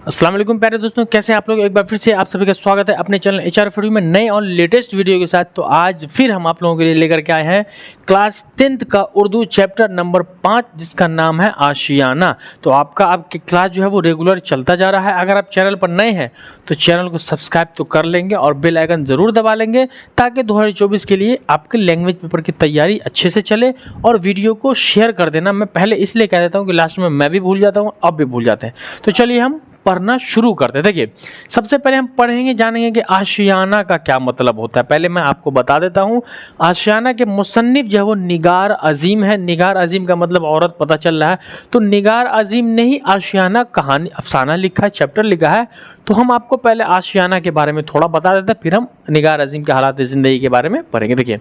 अस्सलाम वालेकुम प्यारे दोस्तों, कैसे हैं आप लोग। एक बार फिर से आप सभी का स्वागत है अपने चैनल एचआर वीडियो में नए और लेटेस्ट वीडियो के साथ। तो आज फिर हम आप लोगों के लिए लेकर के आए हैं क्लास 10th का उर्दू चैप्टर नंबर 5 जिसका नाम है आशियाना। तो आपकी क्लास जो है वो रेगुलर चलता जा रहा है। अगर आप चैनल पर नए हैं तो चैनल को सब्सक्राइब तो कर लेंगे और बेल आइकन ज़रूर दबा लेंगे ताकि 2024 के लिए आपके लैंग्वेज पेपर की तैयारी अच्छे से चले। और वीडियो को शेयर कर देना। मैं पहले इसलिए कह देता हूँ कि लास्ट में मैं भी भूल जाता हूँ, आप भी भूल जाते हैं। तो चलिए हम पढ़ना शुरू करते हैं। देखिए, सबसे पहले हम पढ़ेंगे, जानेंगे कि आशियाना का क्या मतलब होता है। पहले मैं आपको बता देता हूं, आशियाना के मुसन्निफ जो है वो निगार अजीम है। निगार अजीम का मतलब औरत पता चल रहा है, तो निगार अजीम ने ही आशियाना कहानी अफसाना लिखा है, चैप्टर लिखा है। तो हम आपको पहले आशियाना के बारे में थोड़ा बता देते हैं, फिर हम निगार अजीम के हालात ज़िंदगी के बारे में पढ़ेंगे। देखिए,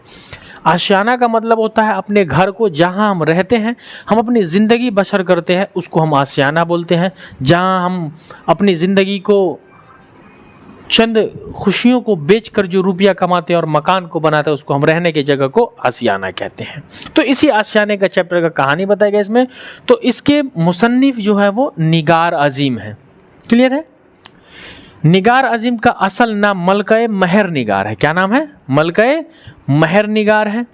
आशियाना का मतलब होता है अपने घर को, जहाँ हम रहते हैं, हम अपनी ज़िंदगी बसर करते हैं, उसको हम आशियाना बोलते हैं। जहाँ हम अपनी ज़िंदगी को चंद खुशियों को बेचकर जो रुपया कमाते हैं और मकान को बनाते हैं, उसको हम रहने की जगह को आशियाना कहते हैं। तो इसी आशियाने का चैप्टर का कहानी बताया गया इसमें। तो इसके मुसन्निफ जो है वो निगार अजीम है। क्लियर है। निगार अजीम का असल नाम मलका-ए महर निगार है। क्या नाम है? मलका-ए महर निगार है।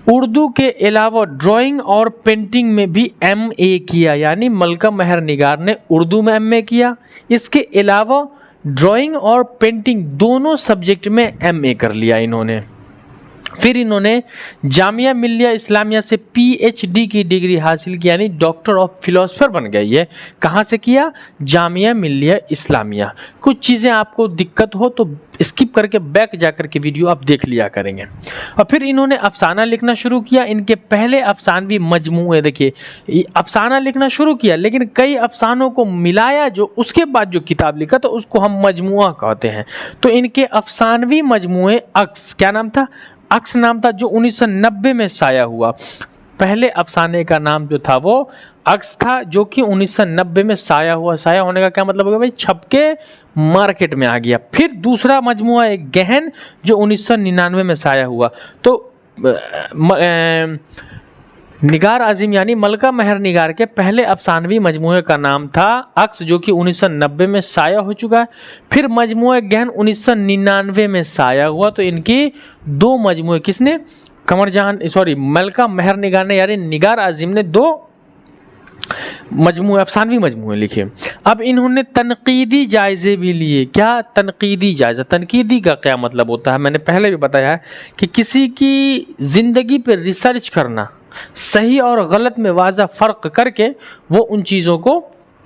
उर्दू के अलावा ड्राइंग और पेंटिंग में भी MA किया, यानी मलका महर निगार ने उर्दू में MA किया। इसके अलावा ड्राइंग और पेंटिंग दोनों सब्जेक्ट में MA कर लिया इन्होंने। फिर इन्होंने जामिया मिल्लिया इस्लामिया से PhD की डिग्री हासिल की, यानी डॉक्टर ऑफ फिलोसफर बन गई है। कहाँ से किया? जामिया मिल्लिया इस्लामिया। कुछ चीज़ें आपको दिक्कत हो तो स्किप करके बैक जाकर के वीडियो आप देख लिया करेंगे। और फिर इन्होंने अफसाना लिखना शुरू किया। इनके पहले अफसानवी मजमूए, देखिए, अफसाना लिखना शुरू किया लेकिन कई अफसानों को मिलाया, जो उसके बाद जो किताब लिखा तो उसको हम मजमुआ कहते हैं। तो इनके अफसानवी मजमूए अक्स, क्या नाम था? अक्स नाम था, जो 1990 में शाया हुआ। पहले अफसाने का नाम जो था वो अक्स था, जो कि 1990 में शाया हुआ। शाया होने का क्या मतलब होगा भाई? छप के मार्केट में आ गया। फिर दूसरा मजमुआ एक गहन, जो 1999 में शाया हुआ। तो निगार अजीम यानी मलका महर निगार के पहले अफसानवी मजमूए का नाम था अक्स, जो कि 1990 में शाया हो चुका है। फिर मजमूए गहन 1999 में शाया हुआ। तो इनकी दो मजमूए किसने? मलका महर निगार ने, यानी निगार अजीम ने दो मजमूए, अफसानवी मजमूए लिखे। अब इन्होंने तनकीदी जायजे भी लिए। क्या तनकीदी जायजा? तनकीदी का क्या मतलब होता है? मैंने पहले भी बताया है कि किसी की ज़िंदगी पर रिसर्च करना, सही और गलत में वाज़ा फ़र्क करके वो उन चीज़ों को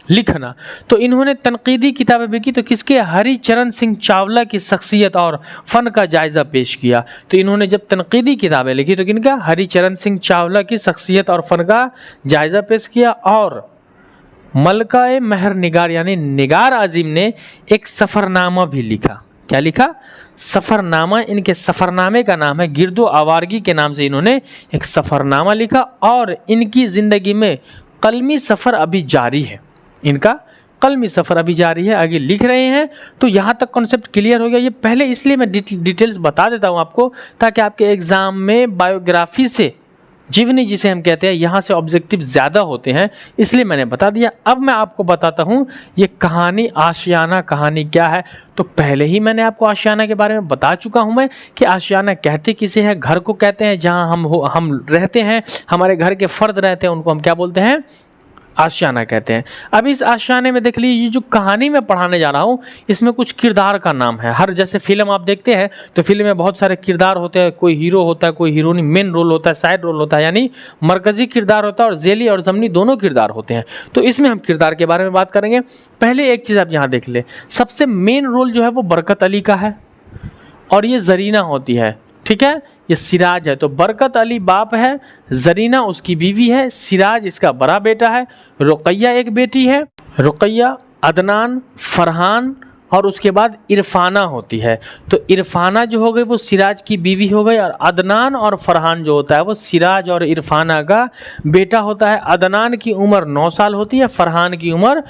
लिखना। तो इन्होंने तनकीदी किताबें भी की। तो किसके? हरिचरण सिंह चावला की शख्सियत और फ़न का जायज़ा पेश किया। तो इन्होंने जब तनकीदी किताबें लिखी तो किनका? हरिचरण सिंह चावला की शख्सियत और फ़न का जायज़ा पेश किया। और मलका-ए महर निगार यानी निगार अजीम ने एक सफ़रनामा भी लिखा। क्या लिखा? सफ़रनामा। इनके सफ़रनामे का नाम है गिरदो आवारगी के नाम से इन्होंने एक सफ़रनामा लिखा। और इनकी ज़िंदगी में कलमी सफ़र अभी जारी है। इनका कलमी सफ़र अभी जारी है, आगे लिख रहे हैं। तो यहाँ तक कॉन्सेप्ट क्लियर हो गया। ये पहले इसलिए मैं डिटेल्स बता देता हूँ आपको, ताकि आपके एग्ज़ाम में बायोग्राफी से जीवनी, जिसे हम कहते हैं, यहाँ से ऑब्जेक्टिव ज़्यादा होते हैं, इसलिए मैंने बता दिया। अब मैं आपको बताता हूँ ये कहानी, आशियाना कहानी क्या है। तो पहले ही मैंने आपको आशियाना के बारे में बता चुका हूँ मैं कि आशियाना कहते किसे हैं? घर को कहते हैं, जहाँ हम रहते हैं, हमारे घर के फ़र्द रहते हैं, उनको हम क्या बोलते हैं? आशियाना कहते हैं। अब इस आशियाने में देख लीजिए, ये जो कहानी मैं पढ़ाने जा रहा हूँ इसमें कुछ किरदार का नाम है। हर जैसे फिल्म आप देखते हैं तो फिल्म में बहुत सारे किरदार होते हैं। कोई हीरो होता है, कोई हीरोइन, मेन रोल होता है, साइड रोल होता है, यानी मरकजी किरदार होता है, और जेली और ज़मनी दोनों किरदार होते हैं। तो इसमें हम किरदार के बारे में बात करेंगे। पहले एक चीज़ आप यहाँ देख ले, सबसे मेन रोल जो है वो बरकत अली का है और ये जरीना होती है। ठीक है, ये सिराज है। तो बरकत अली बाप है, जरीना उसकी बीवी है, सिराज इसका बड़ा बेटा है, रुकैया एक बेटी है। रुकैया, अदनान, फरहान और उसके बाद इरफाना होती है। तो इरफाना जो हो गई वो सिराज की बीवी हो गई, और अदनान और फरहान जो होता है वो सिराज और इरफाना का बेटा होता है। अदनान की उम्र 9 साल होती है, फरहान की उम्र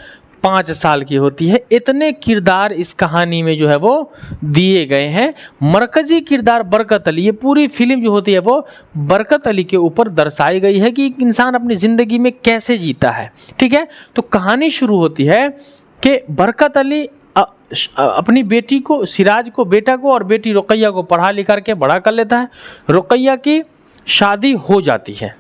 5 साल की होती है। इतने किरदार इस कहानी में जो है वो दिए गए हैं। मरकजी किरदार बरकत अली, ये पूरी फिल्म जो होती है वो बरकत अली के ऊपर दर्शाई गई है कि एक इंसान अपनी ज़िंदगी में कैसे जीता है। ठीक है, तो कहानी शुरू होती है कि बरकत अली अपनी बेटी को, सिराज को, बेटा को और बेटी रुकैया को पढ़ा लिखा के बड़ा कर लेता है। रुकैया की शादी हो जाती है,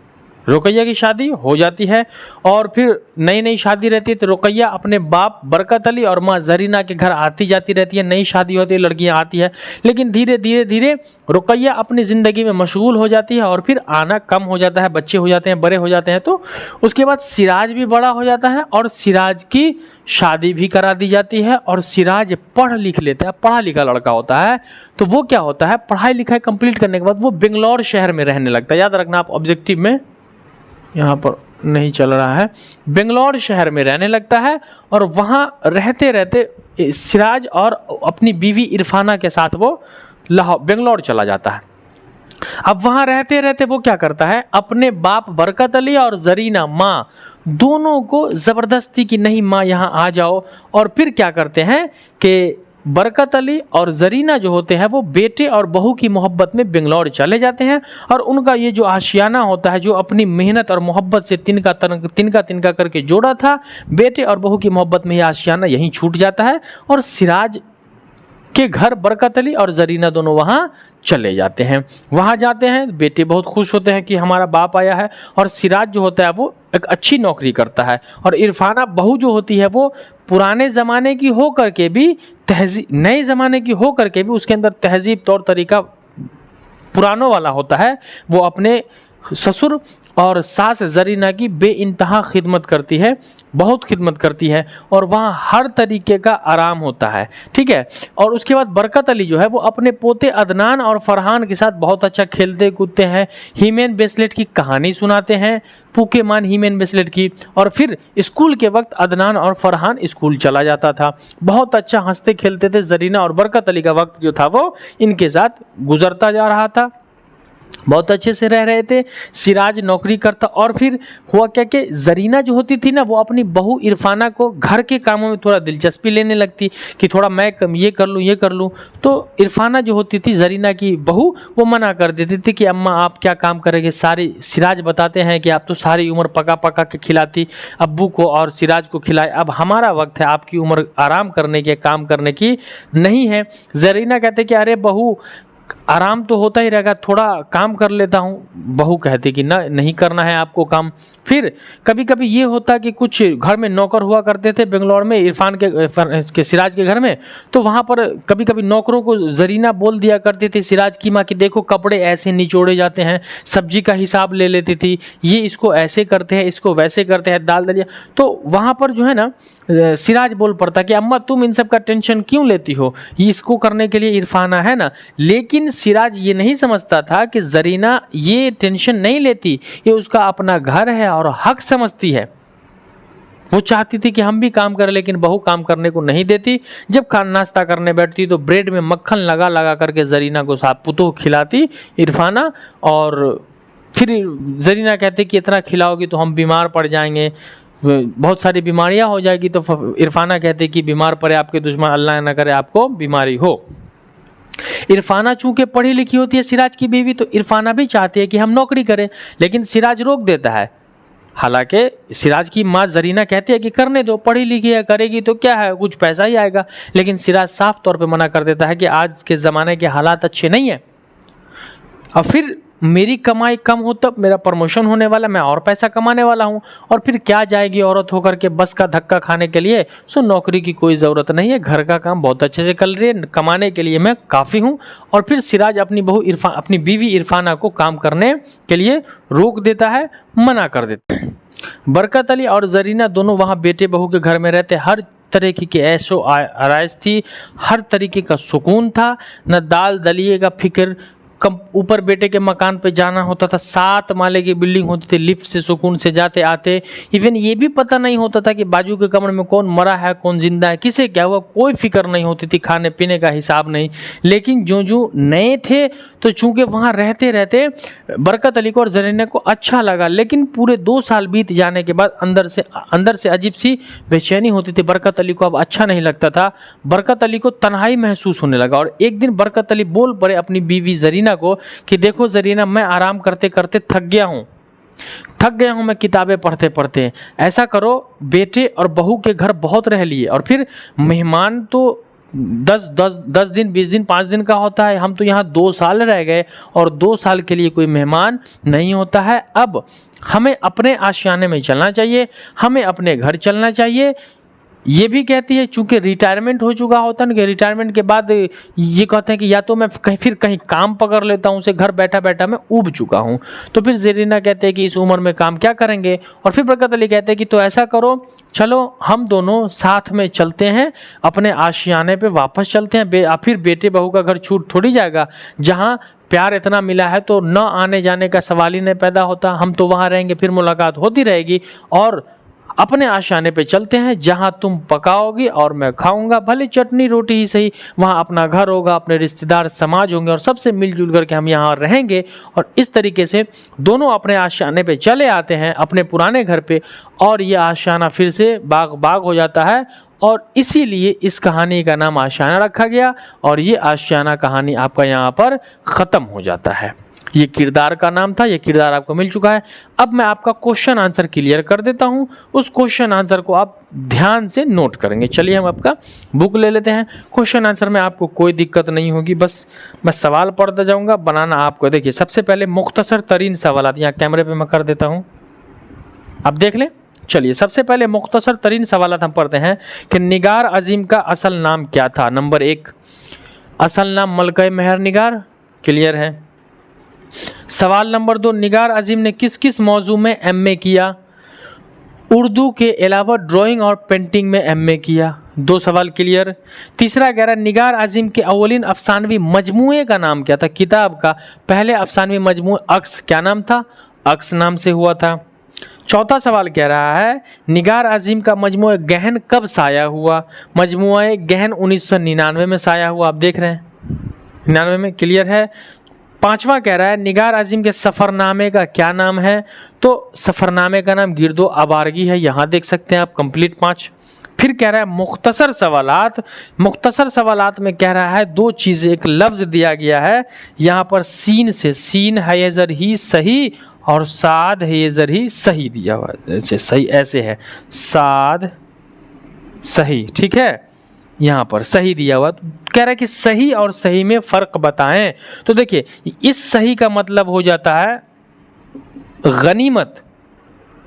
रुकैया की शादी हो जाती है और फिर नई नई शादी रहती है तो रुकैया अपने बाप बरकत अली और माँ जरीना के घर आती जाती रहती है। नई शादी होती है, लड़कियां आती है, लेकिन धीरे धीरे धीरे रुकैया अपनी ज़िंदगी में मशगूल हो जाती है और फिर आना कम हो जाता है, बच्चे हो जाते हैं, बड़े हो जाते हैं। तो उसके बाद सिराज भी बड़ा हो जाता है और सिराज की शादी भी करा दी जाती है और सिराज पढ़ लिख लेता है, पढ़ा लिखा लड़का होता है। तो वो क्या होता है, पढ़ाई लिखाई कंप्लीट करने के बाद वो बेंगलौर शहर में रहने लगता है। याद रखना आप, ऑब्जेक्टिव में यहाँ पर नहीं चल रहा है, बेंगलौर शहर में रहने लगता है और वहाँ रहते रहते सिराज और अपनी बीवी इरफाना के साथ वो लाहौर बेंगलौर चला जाता है। अब वहाँ रहते रहते वो क्या करता है, अपने बाप बरकत अली और जरीना माँ दोनों को ज़बरदस्ती की नहीं माँ यहाँ आ जाओ, और फिर क्या करते हैं कि बरकत अली और जरीना जो होते हैं वो बेटे और बहू की मोहब्बत में बेंगलौर चले जाते हैं और उनका ये जो आशियाना होता है, जो अपनी मेहनत और मोहब्बत से तिनका तिनका करके जोड़ा था, बेटे और बहू की मोहब्बत में ये आशियाना यहीं छूट जाता है और सिराज के घर बरकत अली और जरीना दोनों वहाँ चले जाते हैं। वहाँ जाते हैं, बेटे बहुत खुश होते हैं कि हमारा बाप आया है और सिराज जो होता है वो एक अच्छी नौकरी करता है और इरफाना बहू जो होती है वो पुराने ज़माने की हो करके भी नए ज़माने की हो करके भी उसके अंदर तहजीब तौर तरीका पुरानों वाला होता है। वो अपने ससुर और सास जरीना की बेइंतहा खिदमत करती है, बहुत खिदमत करती है और वहाँ हर तरीके का आराम होता है, ठीक है। और उसके बाद बरकत अली जो है वो अपने पोते अदनान और फरहान के साथ बहुत अच्छा खेलते कूदते हैं, हीमेन बेसलेट की कहानी सुनाते हैं, पोकेमान हीमेन बेसलेट की। और फिर स्कूल के वक्त अदनान और फरहान स्कूल चला जाता था, बहुत अच्छा हंसते खेलते थे। जरीना और बरकत अली का वक्त जो था वो इनके साथ गुजरता जा रहा था, बहुत अच्छे से रह रहे थे। सिराज नौकरी करता और फिर हुआ क्या कि जरीना जो होती थी ना वो अपनी बहू इरफाना को घर के कामों में थोड़ा दिलचस्पी लेने लगती कि थोड़ा मैं ये कर लूँ। तो इरफाना जो होती थी जरीना की बहू, वो मना कर देती थी कि अम्मा आप क्या काम करेंगे सारी। सिराज बताते हैं कि आप तो सारी उम्र पका पका के खिलाती अब्बू को और सिराज को खिलाए, अब हमारा वक्त है, आपकी उम्र आराम करने की, काम करने की नहीं है। जरीना कहते कि अरे बहू आराम तो होता ही रहेगा, थोड़ा काम कर लेता हूँ। बहू कहती कि ना, नहीं करना है आपको काम। फिर कभी कभी ये होता कि कुछ घर में नौकर हुआ करते थे बेंगलौर में, इरफान के सिराज के घर में, तो वहाँ पर कभी कभी नौकरों को जरीना बोल दिया करती थी सिराज की माँ कि देखो कपड़े ऐसे निचोड़े जाते हैं, सब्जी का हिसाब ले लेती थी, ये इसको ऐसे करते हैं, इसको वैसे करते हैं, दाल दलिया। तो वहाँ पर जो है ना सिराज बोल पड़ता कि अम्मा तुम इन सब का टेंशन क्यों लेती हो, इसको करने के लिए इरफाना है ना। लेकिन सिराज ये नहीं समझता था कि जरीना ये टेंशन नहीं लेती, ये उसका अपना घर है और हक समझती है। वो चाहती थी कि हम भी काम करें, लेकिन बहू काम करने को नहीं देती। जब नाश्ता करने बैठती तो ब्रेड में मक्खन लगा लगा करके जरीना को साथ पुतोह खिलाती इरफाना, और फिर जरीना कहती कि इतना खिलाओगी तो हम बीमार पड़ जाएंगे, बहुत सारी बीमारियां हो जाएगी। तो इरफाना कहते कि बीमार पड़े आपके दुश्मन, अल्लाह ना करे आपको बीमारी हो। इरफाना चूंकि पढ़ी लिखी होती है सिराज की बीवी, तो इरफाना भी चाहती है कि हम नौकरी करें, लेकिन सिराज रोक देता है। हालांकि सिराज की माँ जरीना कहती है कि करने दो, पढ़ी लिखी है, करेगी तो क्या है, कुछ पैसा ही आएगा। लेकिन सिराज साफ तौर पे मना कर देता है कि आज के ज़माने के हालात अच्छे नहीं है, और फिर मेरी कमाई कम हो तब मेरा प्रमोशन होने वाला, मैं और पैसा कमाने वाला हूँ, और फिर क्या जाएगी औरत होकर के बस का धक्का खाने के लिए। सो नौकरी की कोई ज़रूरत नहीं है, घर का काम बहुत अच्छे से कर रही है, कमाने के लिए मैं काफ़ी हूँ। और फिर सिराज अपनी अपनी बीवी इरफाना को काम करने के लिए रोक देता है, मना कर देता है। बरकत अली और जरीना दोनों वहाँ बेटे बहू के घर में रहते, हर तरीके की ऐशो आराइश थी, हर तरीके का सुकून था, न दाल दलिए का फिक्र। ऊपर बेटे के मकान पे जाना होता था, 7 माले की बिल्डिंग होती थी, लिफ्ट से सुकून से जाते आते। इवन ये भी पता नहीं होता था कि बाजू के कमरे में कौन मरा है, कौन जिंदा है, किसे क्या हुआ, कोई फिक्र नहीं होती थी, खाने पीने का हिसाब नहीं। लेकिन जो नए थे, तो चूंकि वहाँ रहते रहते बरकत अली को और जरीना को अच्छा लगा। लेकिन पूरे 2 साल बीत जाने के बाद अंदर से अजीब सी बेचैनी होती थी। बरकत अली को अब अच्छा नहीं लगता था, बरकत अली को तन्हाई महसूस होने लगा। और एक दिन बरकत अली बोल पड़े अपनी बीवी जरीना को कि देखो जरीना, मैं आराम करते करते थक गया हूँ, थक गया हूँ मैं किताबें पढ़ते पढ़ते। ऐसा करो, बेटे और बहू के घर बहुत रह लिए, और फिर मेहमान तो 10 दिन 20 दिन 5 दिन का होता है, हम तो यहाँ 2 साल रह गए और 2 साल के लिए कोई मेहमान नहीं होता है। अब हमें अपने आशियाने में चलना चाहिए, हमें अपने घर चलना चाहिए। ये भी कहती है चूंकि रिटायरमेंट हो चुका होता है ना, कि रिटायरमेंट के बाद ये कहते हैं कि या तो मैं कहीं काम पकड़ लेता हूँ, उसे घर बैठा बैठा मैं ऊब चुका हूँ। तो फिर ज़रीना कहते हैं कि इस उम्र में काम क्या करेंगे, और फिर बरकत अली कहते हैं कि तो ऐसा करो, चलो हम दोनों साथ में चलते हैं, अपने आशियाने पे वापस चलते हैं। फिर बेटे बहू का घर छूट थोड़ी जाएगा, जहाँ प्यार इतना मिला है तो न आने जाने का सवाल ही नहीं पैदा होता, हम तो वहाँ रहेंगे, फिर मुलाकात होती रहेगी। और अपने आशियाने पे चलते हैं जहां तुम पकाओगी और मैं खाऊंगा, भले चटनी रोटी ही सही, वहां अपना घर होगा, अपने रिश्तेदार समाज होंगे और सबसे मिलजुल करके हम यहाँ रहेंगे। और इस तरीके से दोनों अपने आशियाने पे चले आते हैं, अपने पुराने घर पे, और ये आशियाना फिर से बाग बाग हो जाता है। और इसीलिए इस कहानी का नाम आशियाना रखा गया, और ये आशियाना कहानी आपका यहाँ पर ख़त्म हो जाता है। ये किरदार का नाम था, ये किरदार आपको मिल चुका है। अब मैं आपका क्वेश्चन आंसर क्लियर कर देता हूँ, उस क्वेश्चन आंसर को आप ध्यान से नोट करेंगे। चलिए हम आपका बुक ले लेते हैं। क्वेश्चन आंसर में आपको कोई दिक्कत नहीं होगी, बस मैं सवाल पढ़ता जाऊँगा, बनाना आपको। देखिए सबसे पहले मुख्तसर तरीन सवाल, यहाँ कैमरे पर मैं कर देता हूँ, आप देख लें। चलिए सबसे पहले मुख्तसर तरीन सवाल हम पढ़ते हैं कि निगार अजीम का असल नाम क्या था। नंबर 1, असल नाम मलका मेहर निगार, क्लियर है। सवाल नंबर 2, निगार अजीम ने किस किस मौजू में एमए किया। उर्दू के अलावा ड्राइंग और पेंटिंग में एमए किया। 2 सवाल क्लियर। तीसरा कह रहा है निगार अजीम के अवलिन अफसानवी मजमूए का नाम क्या था। किताब का पहले अफसानवी मजमूआ अक्स क्या नाम था, अक्स नाम से हुआ था। चौथा सवाल कह रहा है निगार अजीम का मजमूआ गहन कब साया हुआ। मजमूआ गहन 1999 में साया हुआ, आप देख रहे हैं 99 में, क्लियर है। पांचवा कह रहा है निगार अजीम के सफ़रनामे का क्या नाम है। तो सफ़रनामे का नाम गिरदो आबारगी है, यहाँ देख सकते हैं आप, कंप्लीट 5। फिर कह रहा है मुख्तसर सवालात। मुख्तसर सवालात में कह रहा है 2 चीज़ें, एक लफ्ज़ दिया गया है यहाँ पर सीन से, सीन है ज़र ही सही और साद है ज़र ही सही दिया हुआ है, सही ऐसे है, साद सही, ठीक है, यहाँ पर सही दिया हुआ। तो कह रहा है कि सही और सही में फ़र्क बताएं। तो देखिए इस सही का मतलब हो जाता है गनीमत,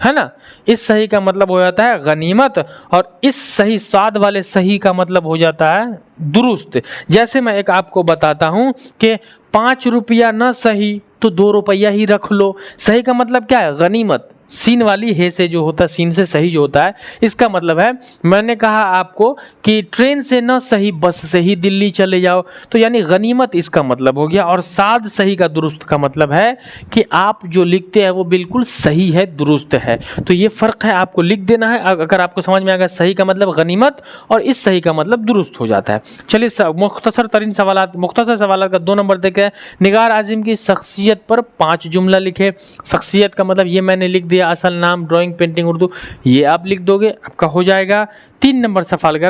है ना, इस सही का मतलब हो जाता है गनीमत, और इस सही स्वाद वाले सही का मतलब हो जाता है दुरुस्त। जैसे मैं एक आपको बताता हूँ कि 5 रुपया न सही तो 2 रुपया ही रख लो। सही का मतलब क्या है, गनीमत। सीन वाली हे से जो होता है, सीन से सही जो होता है, इसका मतलब है, मैंने कहा आपको कि ट्रेन से न सही बस से ही दिल्ली चले जाओ, तो यानी गनीमत इसका मतलब हो गया। और साद सही का दुरुस्त का मतलब है कि आप जो लिखते हैं वो बिल्कुल सही है, दुरुस्त है। तो ये फ़र्क है, आपको लिख देना है। अगर आपको समझ में आएगा सही का मतलब गनीमत और इस सही का मतलब दुरुस्त हो जाता है। चलिए मुख्तसर तरीन सवालात, मुख्तसर सवालात का 2 नंबर देखे हैं। निगार आज़िम की शख्सियत पर 5 जुमला लिखे। शख्सियत का मतलब ये मैंने लिख दिया, असल नाम, ड्राइंग, पेंटिंग, उर्दू, ये आप लिख दोगे, आपका हो जाएगा। 3 नंबर सवाल कह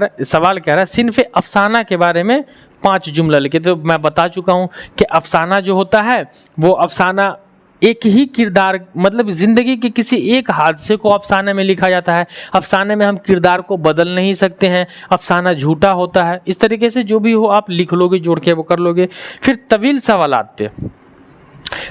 रहा है सिन्फ़े अफसाना के बारे में 5 जुमला लिखे। तो मैं बता चुका हूँ कि अफसाना जो होता है वो अफसाना एक ही किरदार, मतलब ज़िंदगी के किसी एक हादसे को अफसाने में लिखा जाता है। अफसाने में हम किरदार को बदल नहीं सकते हैं, अफसाना झूठा होता है। इस तरीके से जो भी हो आप लिख लोगे, जोड़ के वो कर लोगे। फिर तवील सवालात पे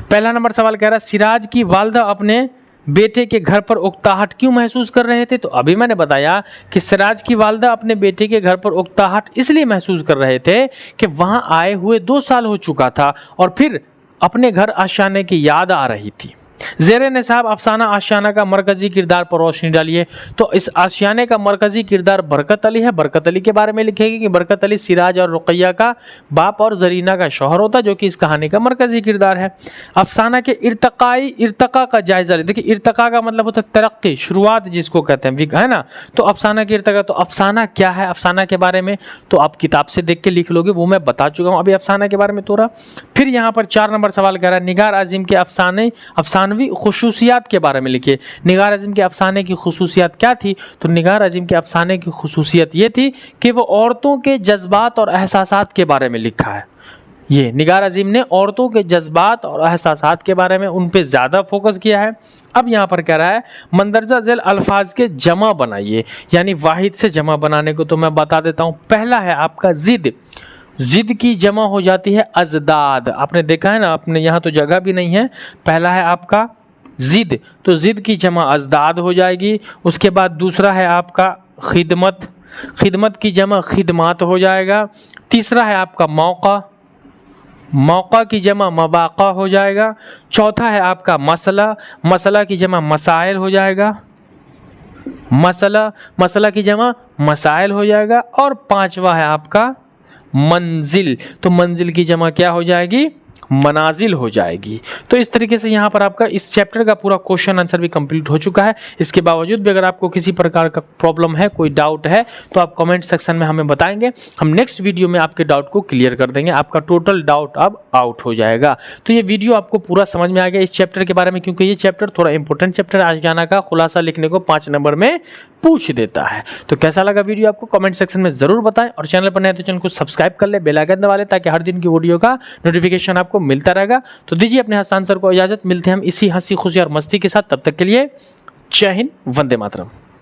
पहला नंबर सवाल कह रहा है सिराज की वालदा अपने बेटे के घर पर उकताहट क्यों महसूस कर रहे थे। तो अभी मैंने बताया कि सिराज की वालदा अपने बेटे के घर पर उकताहट इसलिए महसूस कर रहे थे कि वहां आए हुए 2 साल हो चुका था और फिर अपने घर आशियाने की याद आ रही थी। ज़ेरे निसाब अफसाना आशियाना का मरकज़ी किरदार पर रोशनी डालिए। तो इस आशियाने का मरकज़ी किरदार बरकत अली है। बरकत अली के बारे में लिखेगी कि बरकत अली सिराज और रुक़ैया का बाप और ज़रीना का शौहर होता, जो कि इस कहानी का मरकज़ी किरदार है। अफसाना के इर्तका का जायज़ा ले। देखिए इर्तका का मतलब होता है तरक्की, शुरुआत जिसको कहते हैं, है ना। तो अफसाना के इर्तका, तो अफसाना क्या है, अफसाना के बारे में तो आप किताब से देख के लिख लोगे, वो मैं बता चुका हूँ अभी अफसाना के बारे में थोड़ा। फिर यहाँ पर 4 नंबर सवाल कह रहा है निगार आज़िम के अफसानवी खुसूसियात के बारे में लिखिए। निगार आज़िम के अफसाने की खुसूसियात क्या थी। तो निगार आज़िम के अफसाने की खुसूसियत ये थी कि वो औरतों के जज्बात और एहसासात के बारे में लिखा है। ये निगार अजीम ने औरतों के जज्बात और एहसासात के बारे में उन पे ज़्यादा फोकस किया है। अब यहाँ पर कह रहा है मंदरजा झेल अल्फाज के जमा बनाइए, यानी वाहिद से जमा बनाने को तो मैं बता देता हूँ। पहला है आपका जिद, जिद की जमा हो जाती है अजदाद। आपने देखा है ना, अपने यहाँ तो जगह भी नहीं है। पहला है आपका जिद, तो जिद की जमा अजदाद हो जाएगी। उसके बाद दूसरा है आपका खिदमत, खिदमत की जमा खिदमात हो जाएगा। तीसरा है आपका मौका, मौका की जमा मवाक़ा हो जाएगा। चौथा है आपका मसला, मसला की जमा मसाइल हो जाएगा। मसला की जमा मसाइल हो जाएगा। और पांचवा है आपका मंजिल, तो मंजिल की जमा क्या हो जाएगी? मनाजिल हो जाएगी। तो इस तरीके से यहाँ पर आपका इस चैप्टर का पूरा क्वेश्चन आंसर भी कंप्लीट हो चुका है। इसके बावजूद भी अगर आपको किसी प्रकार का प्रॉब्लम है, कोई डाउट है, तो आप कमेंट सेक्शन में हमें बताएंगे। हम नेक्स्ट वीडियो में आपके डाउट को क्लियर कर देंगे। आपका टोटल डाउट अब आउट हो जाएगा। तो ये वीडियो आपको पूरा समझ में आ गया इस चैप्टर के बारे में, क्योंकि ये चैप्टर थोड़ा इंपॉर्टेंट चैप्टर है। आशियाना का खुलासा लिखने को 5 नंबर में पूछ देता है। तो कैसा लगा वीडियो आपको कमेंट सेक्शन में जरूर बताएं, और चैनल पर नए तो चैनल को सब्सक्राइब कर ले, बेल आइकन दबा ले, ताकि हर दिन की वीडियो का नोटिफिकेशन आपको मिलता रहेगा। तो दीजिए अपने हस्तांतर को इजाजत, मिलते हैं हम इसी हंसी खुशी और मस्ती के साथ। तब तक के लिए जय हिंद, वंदे मातरम।